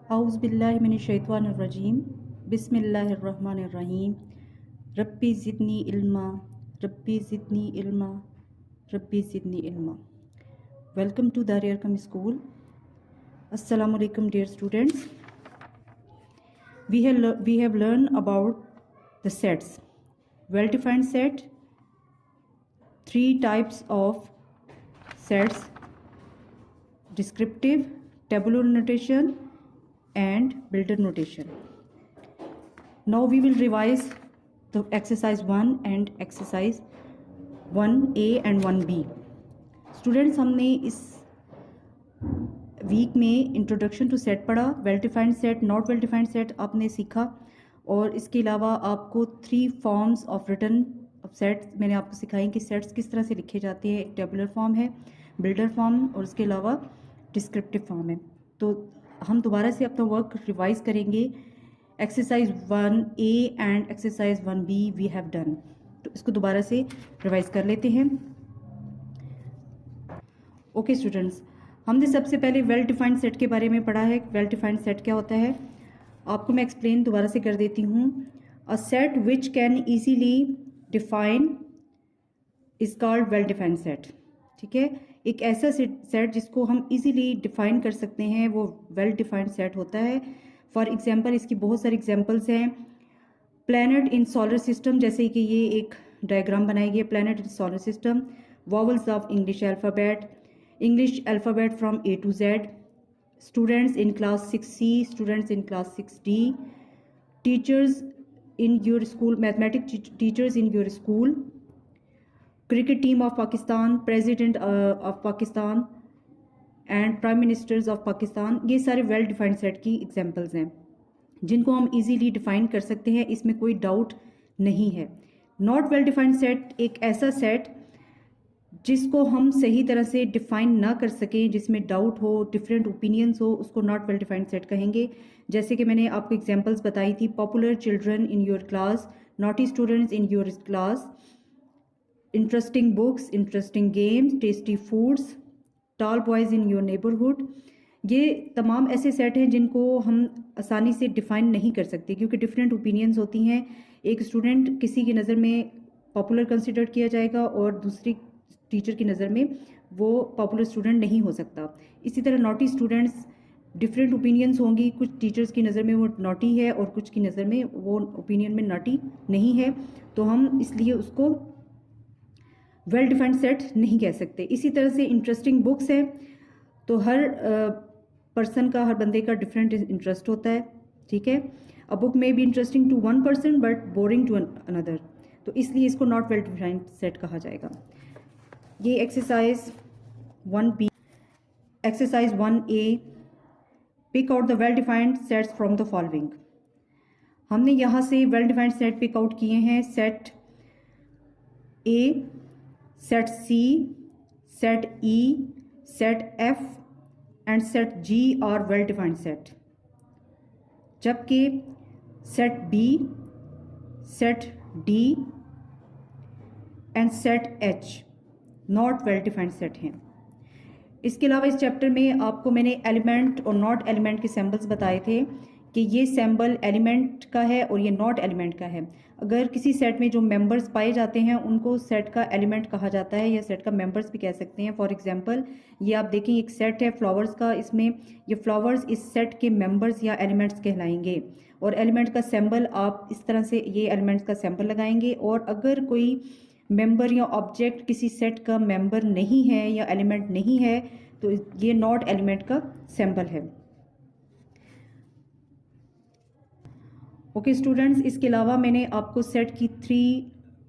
औज़ु बिल्लाहि मिनश्शैतानिर्रजीम बिस्मिल्लाहिर्रहमानिर्रहीम रब्बी ज़िदनी इल्मा रब्बी ज़िदनी इल्मा रब्बी ज़िदनी इल्मा। Welcome to Dariya Arqam school. अस्सलामु अलैकुम dear students. We have learned about the sets. Well-defined set, three types of sets: descriptive, tabular notation and builder notation. Now we will revise the exercise 1 and exercise 1A and 1B. Students, हमने इस week में introduction to set पढ़ा, well defined set, not well defined set आपने सीखा, और इसके अलावा आपको 3 forms of return of sets मैंने आपको सिखाई कि सेट्स किस तरह से लिखे जाते हैं। एक टेबुलर फॉर्म है, बिल्डर फॉर्म, और इसके अलावा डिस्क्रिप्टिव फॉर्म है। तो हम दोबारा से अपना वर्क रिवाइज करेंगे। Exercise 1A and exercise 1B we have done. तो इसको दोबारा से रिवाइज कर लेते हैं। ओके स्टूडेंट्स, हमने सबसे पहले वेल डिफाइंड सेट के बारे में पढ़ा है। वेल डिफाइंड सेट क्या होता है आपको मैं एक्सप्लेन दोबारा से कर देती हूँ। A set which can easily define is called well defined set. ठीक है, एक ऐसा सेट जिसको हम इजीली डिफाइन कर सकते हैं वो वेल डिफाइंड सेट होता है। फॉर एग्जांपल, इसकी बहुत सारी एग्जांपल्स हैं। प्लैनेट इन सोलर सिस्टम, जैसे कि ये एक डायग्राम बनाई गई है, planet in solar system. Vowels of English alphabet from A to Z। Students in class 6C, students in class 6D। Teachers in your school, mathematics teachers in your school. Cricket team of Pakistan, president of Pakistan and prime ministers of Pakistan. ये सारे well defined set की examples हैं जिनको हम easily define कर सकते हैं, इसमें कोई डाउट नहीं है। नॉट वेल डिफाइंड सेट एक ऐसा सेट जिसको हम सही तरह से डिफाइन ना कर सकें, जिसमें डाउट हो, डिफरेंट ओपिनियंस हो, उसको नॉट वेल डिफाइंड सेट कहेंगे। जैसे कि मैंने आपको एग्जांपल्स बताई थी, popular children in your class, naughty students in your class, interesting books, interesting games, tasty foods, tall boys in your neighbourhood. ये तमाम ऐसे सेट हैं जिनको हम आसानी से डिफ़ाइन नहीं कर सकते क्योंकि डिफरेंट ओपिनियंस होती हैं। एक स्टूडेंट किसी की नज़र में पॉपुलर कंसिडर किया जाएगा और दूसरी टीचर की नज़र में वो पॉपुलर स्टूडेंट नहीं हो सकता। इसी तरह नॉटी स्टूडेंट्स, डिफरेंट ओपिनियंस होंगी, कुछ टीचर्स की नज़र में वो नॉटी है और कुछ की नज़र में वो ओपिनियन में नॉटी नहीं है, तो हम इसलिए उसको वेल डिफाइंड सेट नहीं कह सकते। इसी तरह से इंटरेस्टिंग बुक्स है, तो हर पर्सन का, हर बंदे का डिफरेंट इंटरेस्ट होता है। ठीक है, अ बुक में be interesting to one person but boring to another, तो इसलिए इसको नॉट वेल डिफाइंड सेट कहा जाएगा। ये exercise 1B। Exercise 1A, pick out the well defined sets from the following. हमने यहाँ से well defined set pick out किए हैं। Set A, set C, set E, set F and set G are well defined set, जबकि set B, set D and set H not well defined set हैं। इसके अलावा इस chapter में आपको मैंने एलिमेंट और नॉट एलिमेंट के सिंबल्स बताए थे कि ये सिंबल एलिमेंट का है और ये नॉट एलिमेंट का है। अगर किसी सेट में जो मेंबर्स पाए जाते हैं उनको सेट का एलिमेंट कहा जाता है या सेट का मेंबर्स भी कह सकते हैं। फॉर एग्जांपल, ये आप देखें एक सेट है फ्लावर्स का, इसमें ये फ्लावर्स इस सेट के मेंबर्स या एलिमेंट्स कहलाएंगे। और एलिमेंट का सिंबल आप इस तरह से ये एलिमेंट्स का सिंबल लगाएंगे, और अगर कोई मेंबर या ऑब्जेक्ट किसी सेट का मेंबर नहीं है या एलिमेंट नहीं है तो ये नॉट एलिमेंट का सिंबल है। ओके स्टूडेंट्स, इसके अलावा मैंने आपको सेट की 3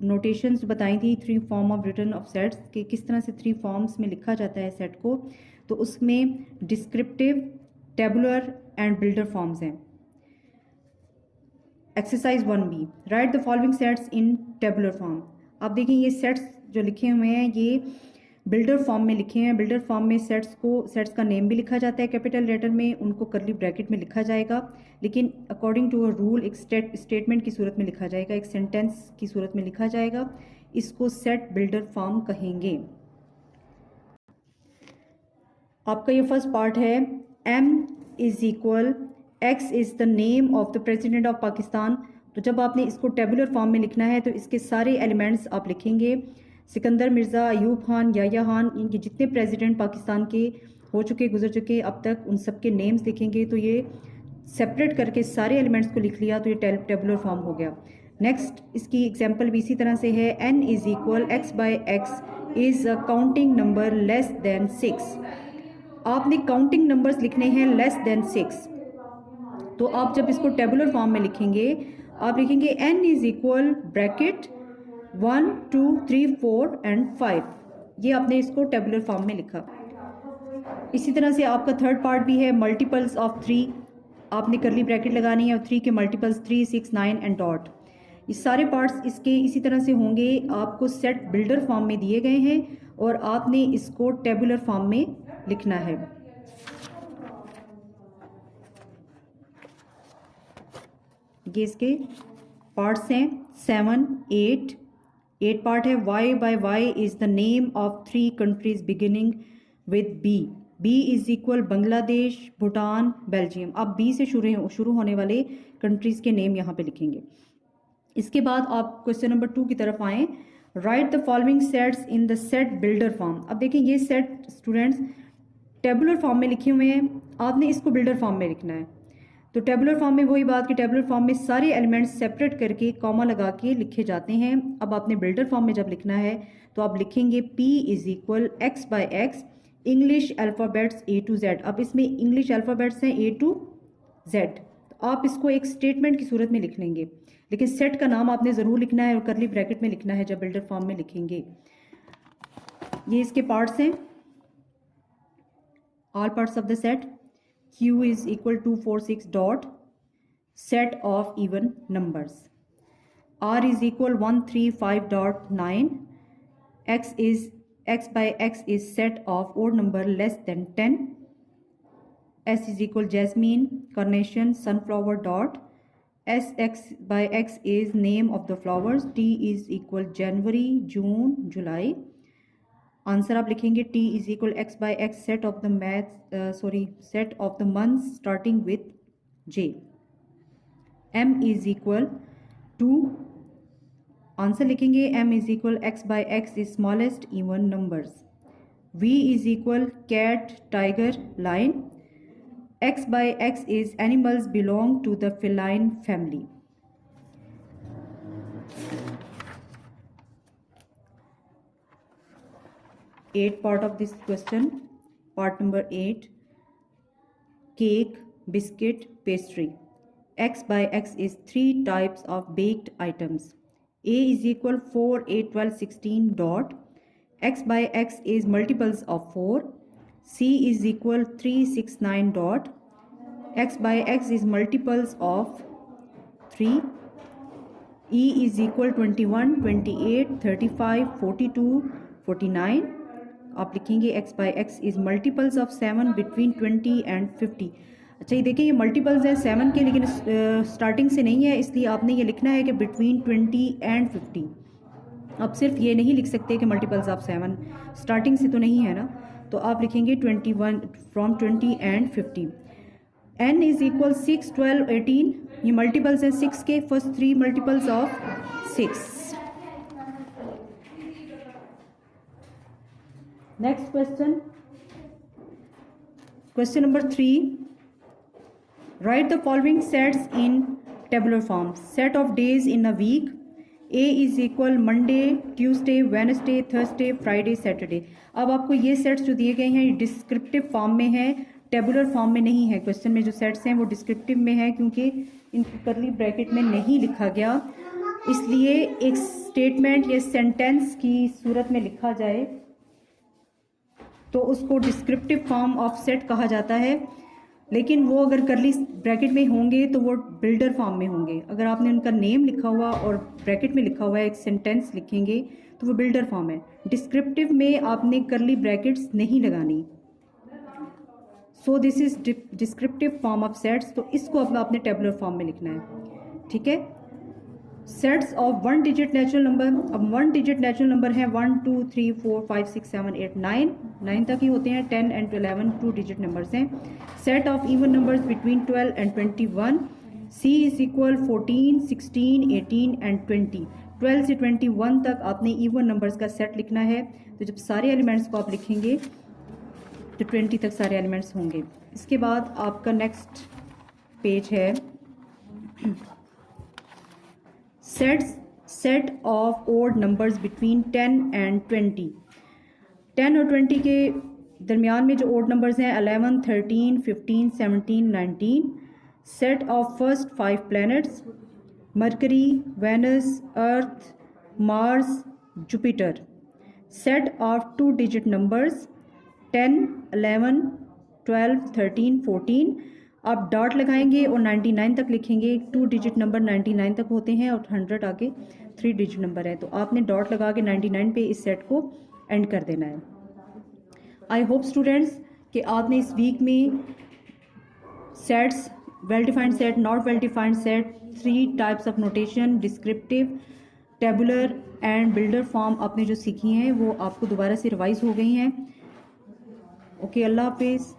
नोटेशंस बताई थी, 3 form of return of sets, कि किस तरह से 3 फॉर्म्स में लिखा जाता है सेट को। तो उसमें descriptive, tabular and builder forms हैं। Exercise 1B, write the following sets in tabular form. आप देखें ये सेट्स जो लिखे हुए हैं ये बिल्डर फॉर्म में लिखे हैं। बिल्डर फॉर्म में सेट्स का नेम भी लिखा जाता है कैपिटल लेटर में, उनको करली ब्रैकेट में लिखा जाएगा, लेकिन अकॉर्डिंग टू अ रूल एक स्टेटमेंट की सूरत में लिखा जाएगा, एक सेंटेंस की सूरत में लिखा जाएगा। इसको सेट बिल्डर फॉर्म कहेंगे। आपका ये फर्स्ट पार्ट है, M is equal X is the name of the president of Pakistan. तो जब आपने इसको टेबुलर फॉर्म में लिखना है तो इसके सारे एलिमेंट्स आप लिखेंगे। सिकंदर मिर्ज़ा, अयूब खान, याह्या खान, इनके जितने प्रेसिडेंट पाकिस्तान के हो चुके गुजर चुके अब तक, उन सब के नेम्स लिखेंगे। तो ये सेपरेट करके सारे एलिमेंट्स को लिख लिया तो ये टेबुलर फॉर्म हो गया। नेक्स्ट इसकी एग्जांपल भी इसी तरह से है। n is equal x by x is a counting number less than 6। आपने काउंटिंग नंबर्स लिखने हैं लेस देन 6। तो आप जब इसको टेबुलर फॉर्म में लिखेंगे, आप लिखेंगे n is equal bracket 1 2 3 4 and 5। ये आपने इसको टेबुलर फॉर्म में लिखा। इसी तरह से आपका थर्ड पार्ट भी है, मल्टीपल्स ऑफ 3। आपने करली ब्रैकेट लगानी है और 3 के मल्टीपल्स 3 6 9 एंड डॉट। ये सारे पार्ट्स इसके इसी तरह से होंगे। आपको सेट बिल्डर फॉर्म में दिए गए हैं और आपने इसको टेबुलर फॉर्म में लिखना है। ये इसके पार्ट्स हैं 7 8 पार्ट है। y by y is the name of 3 countries beginning with b। b is equal Bangladesh, Bhutan, Belgium. आप b से शुरू होने वाले कंट्रीज़ के नेम यहाँ पे लिखेंगे। इसके बाद आप क्वेश्चन नंबर 2 की तरफ आएँ। Right the following sets in the set builder form. अब देखिए ये सेट स्टूडेंट्स टेबुलर फॉर्म में लिखे हुए हैं, आपने इसको बिल्डर फॉर्म में लिखना है। तो टेबुलर फॉर्म में वही बात कि टेबुलर फॉर्म में सारे एलिमेंट्स सेपरेट करके कॉमा लगा के लिखे जाते हैं। अब आपने बिल्डर फॉर्म में जब लिखना है तो आप लिखेंगे p is equal x by x English alphabets A to Z। अब इसमें इंग्लिश अल्फ़ाबेट्स हैं A to Z। तो आप इसको एक स्टेटमेंट की सूरत में लिख लेंगे, लेकिन सेट का नाम आपने ज़रूर लिखना है और करली ब्रैकेट में लिखना है जब बिल्डर फॉर्म में लिखेंगे। ये इसके पार्ट्स हैं, all parts of the set. Q is equal to 4 6 dot set of even numbers. R is equal 1 3 5 dot 9. X by x is set of odd number less than 10. S is equal jasmine, carnation, sunflower dot. S x by x is name of the flowers. T is equal January, June, July. Answer आप लिखेंगे t is equal x by x set of the month starting with j। m is equal to, answer लिखेंगे m is equal x by x is smallest even numbers. v is equal cat, tiger, lion. x by x is animals belong to the feline family. Eighth part of this question, part number 8, cake, biscuit, pastry. X by x is 3 types of baked items. A is equal 4 8 12 16 dot. X by x is multiples of 4. C is equal 3 6 9 dot. X by x is multiples of 3. E is equal 21 28 35 42 49. आप लिखेंगे x by x is multiples of 7 between 20 and 50। अच्छा ये देखिए ये multiples हैं 7 के, लेकिन starting से नहीं है, इसलिए आपने ये लिखना है कि बिटवीन 20 एंड 50। आप सिर्फ ये नहीं लिख सकते कि मल्टीपल्स ऑफ 7, स्टार्टिंग से तो नहीं है ना। तो आप लिखेंगे 21 from 20 and 50। n is equal 6 12 18। ये मल्टीपल्स हैं 6 के, first 3 multiples of 6। Next question. Question number 3. Write the following sets in tabular form. Set of days in a week. A is equal Monday, Tuesday, Wednesday, Thursday, Friday, Saturday. अब आपको ये sets जो दिए गए हैं ये डिस्क्रिप्टिव फॉर्म में है, टेबुलर फॉर्म में नहीं है। क्वेश्चन में जो सेट्स हैं वो डिस्क्रिप्टिव में है क्योंकि इनको करली ब्रैकेट में नहीं लिखा गया, इसलिए एक स्टेटमेंट या सेंटेंस की सूरत में लिखा जाए तो उसको डिस्क्रिप्टिव फॉर्म ऑफ सेट कहा जाता है। लेकिन वो अगर करली ब्रैकेट में होंगे तो वो बिल्डर फॉर्म में होंगे। अगर आपने उनका नेम लिखा हुआ और ब्रैकेट में लिखा हुआ है एक सेंटेंस लिखेंगे तो वो बिल्डर फॉर्म है। डिस्क्रिप्टिव में आपने करली ब्रैकेट्स नहीं लगानी। So this is descriptive form of sets. तो इसको अब आपने टेबुलर फॉर्म में लिखना है, ठीक है। Sets of 1 digit natural number. अब 1 डिजिट नेचुरल नंबर है 1 2 3 4 5 6 7 8 9 तक ही होते हैं। 10 एंड 11 2 डिजिट नंबर्स हैं। Set of even numbers between 12 and 21। C is equal 14 16 18 and 20। 12 से 21 तक आपने इवन नंबर्स का सेट लिखना है। तो जब सारे एलिमेंट्स को आप लिखेंगे तो 20 तक सारे एलिमेंट्स होंगे। इसके बाद आपका नेक्स्ट पेज है set of odd numbers between 10 and 20। 10 और 20 के दरमियान में जो ओड नंबर्स हैं 11 13 15 17 19। Set of first 5 planets Mercury Venus Earth Mars Jupiter. Set of 2 digit numbers 10 11 12 13 14। आप डॉट लगाएंगे और 99 तक लिखेंगे। 2 डिजिट नंबर 99 तक होते हैं और 100 आगे 3 डिजिट नंबर है, तो आपने डॉट लगा के 99 पे इस सेट को एंड कर देना है। आई होप स्टूडेंट्स कि आपने इस वीक में sets, well defined set, not well defined set, 3 types of notation, descriptive, tabular and builder form आपने जो सीखी हैं वो आपको दोबारा से रिवाइज हो गई हैं। ओके, अल्लाह हाफिज़।